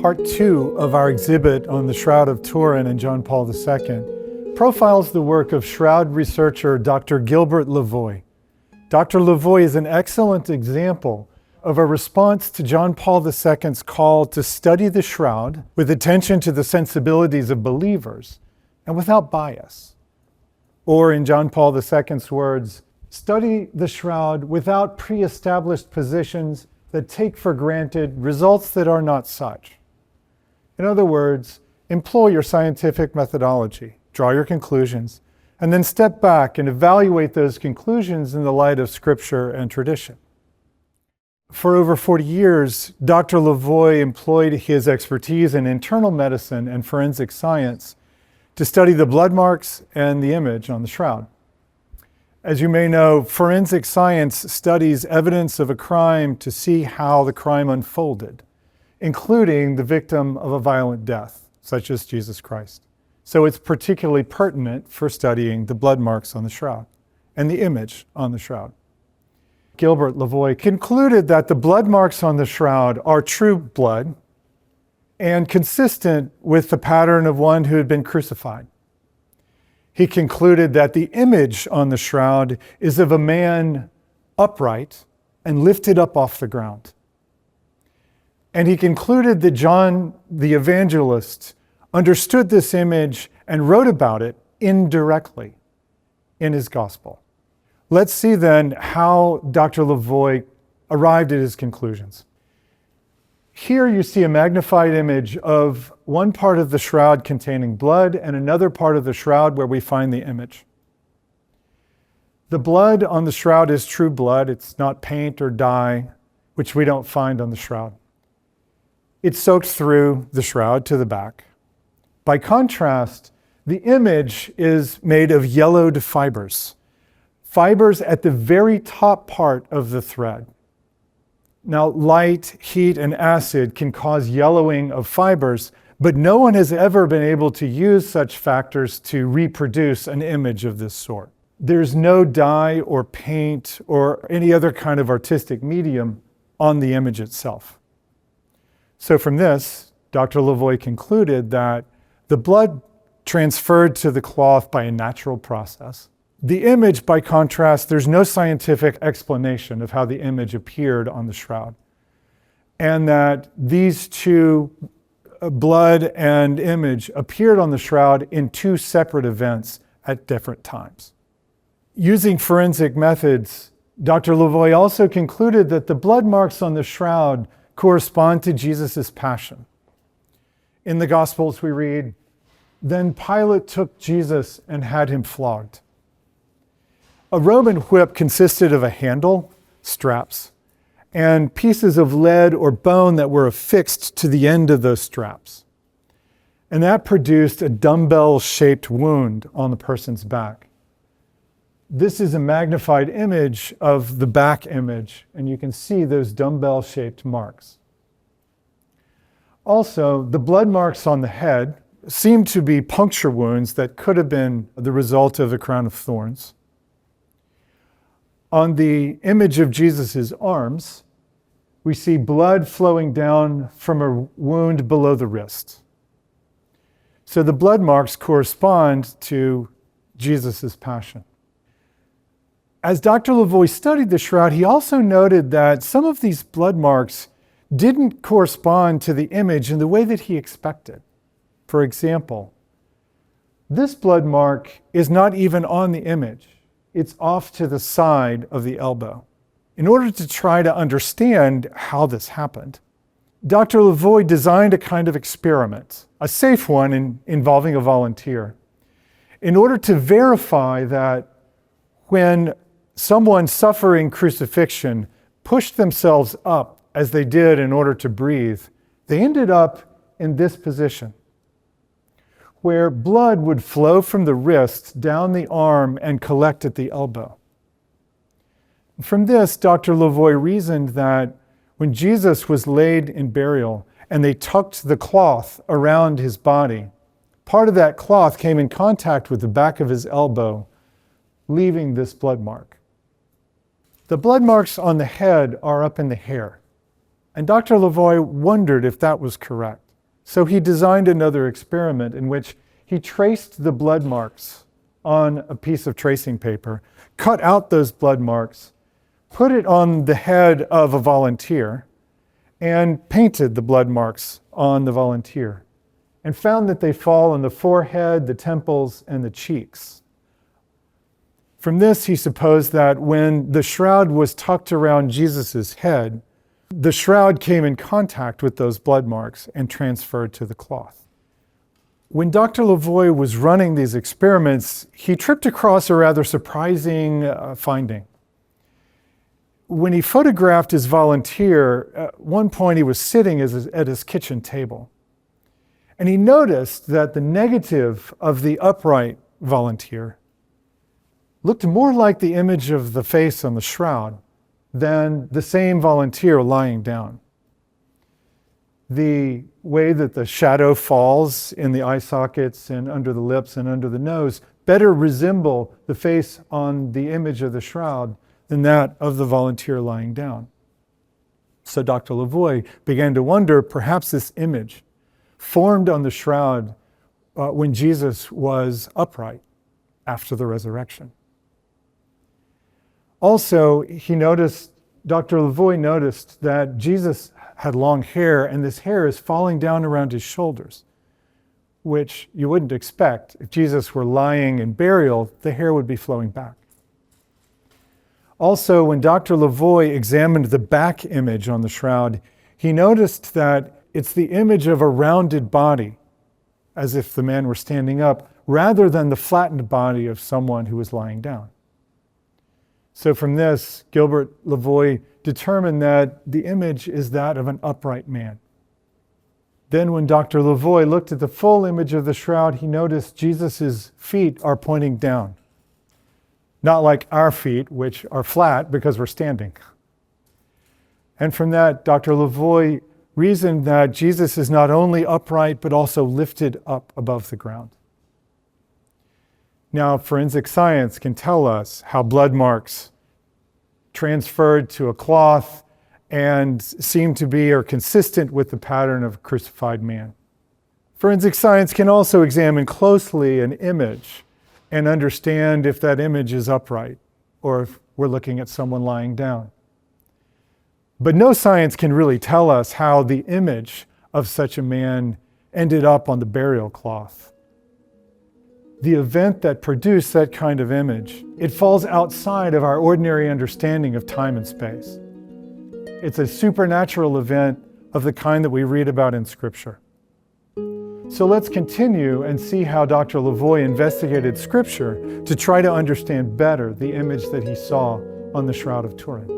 Part 2 of our exhibit on the Shroud of Turin and John Paul II profiles the work of Shroud researcher Dr. Gilbert Lavoie. Dr. Lavoie is an excellent example of a response to John Paul II's call to study the Shroud with attention to the sensibilities of believers and without bias. Or in John Paul II's words, study the Shroud without pre-established positions that take for granted results that are not such. In other words, employ your scientific methodology, draw your conclusions, and then step back and evaluate those conclusions in the light of Scripture and tradition. For over 40 years, Dr. Lavoie employed his expertise in internal medicine and forensic science to study the blood marks and the image on the shroud. As you may know, forensic science studies evidence of a crime to see how the crime unfolded, including the victim of a violent death, such as Jesus Christ. So it's particularly pertinent for studying the blood marks on the shroud and the image on the shroud. Gilbert Lavoie concluded that the blood marks on the shroud are true blood and consistent with the pattern of one who had been crucified. He concluded that the image on the shroud is of a man upright and lifted up off the ground. And he concluded that John the Evangelist understood this image and wrote about it indirectly in his gospel. Let's see then how Dr. Lavoie arrived at his conclusions. Here you see a magnified image of one part of the shroud containing blood and another part of the shroud where we find the image. The blood on the shroud is true blood. It's not paint or dye, which we don't find on the shroud. It's soaked through the shroud to the back. By contrast, the image is made of yellowed fibers. Fibers at the very top part of the thread. Now, light, heat, and acid can cause yellowing of fibers, but no one has ever been able to use such factors to reproduce an image of this sort. There's no dye or paint or any other kind of artistic medium on the image itself. So from this, Dr. Lavoie concluded that the blood transferred to the cloth by a natural process. The image, by contrast, there's no scientific explanation of how the image appeared on the shroud. And that these two, blood and image, appeared on the shroud in two separate events at different times. Using forensic methods, Dr. Lavoie also concluded that the blood marks on the shroud correspond to Jesus' passion. In the Gospels we read, "Then Pilate took Jesus and had him flogged." A Roman whip consisted of a handle, straps, and pieces of lead or bone that were affixed to the end of those straps. And that produced a dumbbell-shaped wound on the person's back. This is a magnified image of the back image, and you can see those dumbbell-shaped marks. Also, the blood marks on the head seem to be puncture wounds that could have been the result of the crown of thorns. On the image of Jesus' arms, we see blood flowing down from a wound below the wrist. So the blood marks correspond to Jesus' passion. As Dr. Lavoie studied the shroud, he also noted that some of these blood marks didn't correspond to the image in the way that he expected. For example, this blood mark is not even on the image. It's off to the side of the elbow. In order to try to understand how this happened, Dr. Lavoie designed a kind of experiment, a safe one involving a volunteer, in order to verify that when someone suffering crucifixion pushed themselves up as they did in order to breathe, they ended up in this position, where blood would flow from the wrist down the arm and collect at the elbow. From this, Dr. Lavoie reasoned that when Jesus was laid in burial and they tucked the cloth around his body, part of that cloth came in contact with the back of his elbow, leaving this blood mark. The blood marks on the head are up in the hair, and Dr. Lavoie wondered if that was correct. So he designed another experiment in which he traced the blood marks on a piece of tracing paper, cut out those blood marks, put it on the head of a volunteer, and painted the blood marks on the volunteer, and found that they fall on the forehead, the temples, and the cheeks. From this, he supposed that when the shroud was tucked around Jesus' head, the shroud came in contact with those blood marks and transferred to the cloth. When Dr. Lavoie was running these experiments, he tripped across a rather surprising finding. When he photographed his volunteer, at one point he was sitting at his kitchen table. And he noticed that the negative of the upright volunteer looked more like the image of the face on the shroud than the same volunteer lying down. The way that the shadow falls in the eye sockets and under the lips and under the nose better resemble the face on the image of the shroud than that of the volunteer lying down. So Dr. Lavoie began to wonder, perhaps this image formed on the shroud when Jesus was upright after the resurrection. Also, Dr. Lavoie noticed that Jesus had long hair, and this hair is falling down around his shoulders, which you wouldn't expect. If Jesus were lying in burial, the hair would be flowing back. Also, when Dr. Lavoie examined the back image on the shroud, he noticed that it's the image of a rounded body, as if the man were standing up, rather than the flattened body of someone who was lying down. So from this, Gilbert Lavoie determined that the image is that of an upright man. Then when Dr. Lavoie looked at the full image of the shroud, he noticed Jesus' feet are pointing down. Not like our feet, which are flat because we're standing. And from that, Dr. Lavoie reasoned that Jesus is not only upright, but also lifted up above the ground. Now, forensic science can tell us how blood marks transferred to a cloth and seem to be or consistent with the pattern of a crucified man. Forensic science can also examine closely an image and understand if that image is upright or if we're looking at someone lying down. But no science can really tell us how the image of such a man ended up on the burial cloth. The event that produced that kind of image, it falls outside of our ordinary understanding of time and space. It's a supernatural event of the kind that we read about in Scripture. So let's continue and see how Dr. Lavoie investigated Scripture to try to understand better the image that he saw on the Shroud of Turin.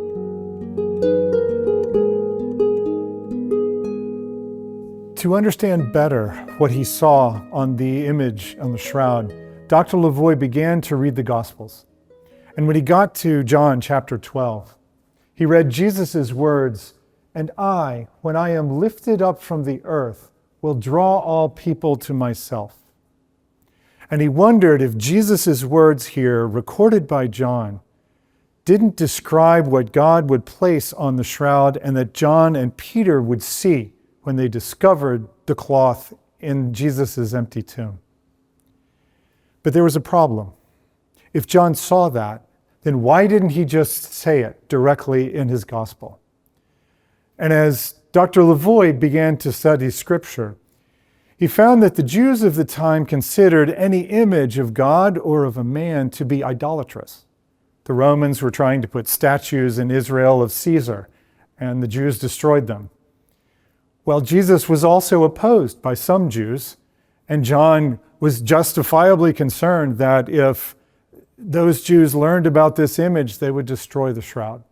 To understand better what he saw on the image on the shroud, Dr. Lavoie began to read the Gospels. And when he got to John chapter 12, he read Jesus' words, "And I, when I am lifted up from the earth, will draw all people to myself." And he wondered if Jesus' words here, recorded by John, didn't describe what God would place on the shroud and that John and Peter would see when they discovered the cloth in Jesus' empty tomb. But there was a problem. If John saw that, then why didn't he just say it directly in his gospel? And as Dr. Lavoie began to study Scripture, he found that the Jews of the time considered any image of God or of a man to be idolatrous. The Romans were trying to put statues in Israel of Caesar, and the Jews destroyed them. Well, Jesus was also opposed by some Jews, and John was justifiably concerned that if those Jews learned about this image, they would destroy the shroud.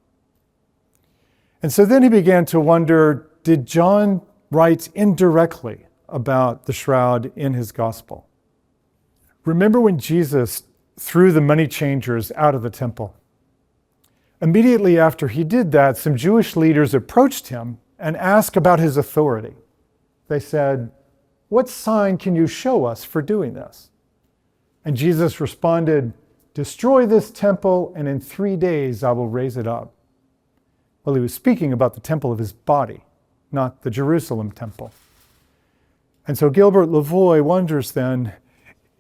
And so then he began to wonder, did John write indirectly about the shroud in his gospel? Remember when Jesus threw the money changers out of the temple? Immediately after he did that, some Jewish leaders approached him and asked about his authority. They said, "What sign can you show us for doing this?" And Jesus responded, "Destroy this temple, and in 3 days I will raise it up." Well, he was speaking about the temple of his body, not the Jerusalem temple. And so Gilbert Lavoie wonders then,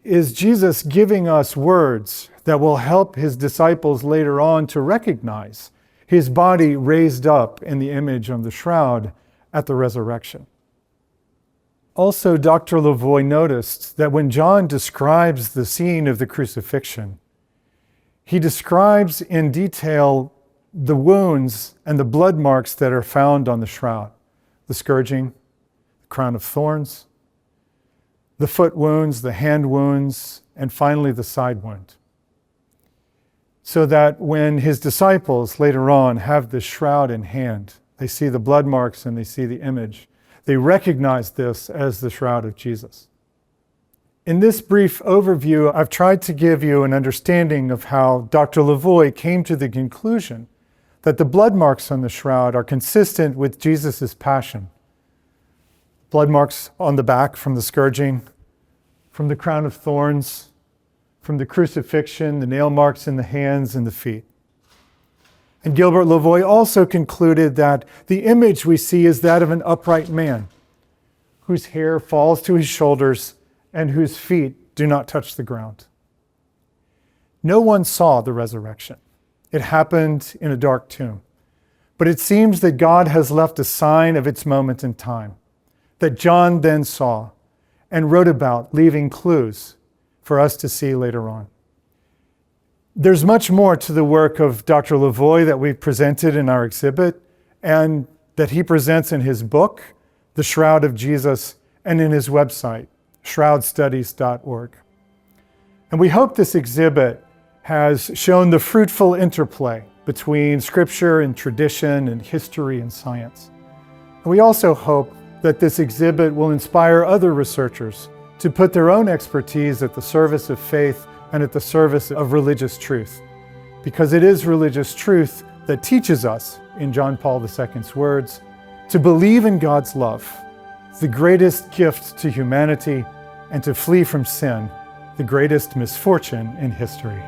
is Jesus giving us words that will help his disciples later on to recognize his body raised up in the image of the shroud at the resurrection? Also, Dr. Lavoie noticed that when John describes the scene of the crucifixion, he describes in detail the wounds and the blood marks that are found on the shroud, the scourging, the crown of thorns, the foot wounds, the hand wounds, and finally the side wound. So that when his disciples later on have the shroud in hand, they see the blood marks and they see the image. They recognize this as the shroud of Jesus. In this brief overview, I've tried to give you an understanding of how Dr. Lavoie came to the conclusion that the blood marks on the shroud are consistent with Jesus' passion. Blood marks on the back from the scourging, from the crown of thorns, from the crucifixion, the nail marks in the hands and the feet. And Gilbert Lavoie also concluded that the image we see is that of an upright man whose hair falls to his shoulders and whose feet do not touch the ground. No one saw the resurrection. It happened in a dark tomb. But it seems that God has left a sign of its moment in time that John then saw and wrote about, leaving clues for us to see later on. There's much more to the work of Dr. Lavoie that we've presented in our exhibit and that he presents in his book, The Shroud of Jesus, and in his website, shroudstudies.org. And we hope this exhibit has shown the fruitful interplay between scripture and tradition and history and science. And we also hope that this exhibit will inspire other researchers to put their own expertise at the service of faith and at the service of religious truth. Because it is religious truth that teaches us, in John Paul II's words, to believe in God's love, the greatest gift to humanity, and to flee from sin, the greatest misfortune in history.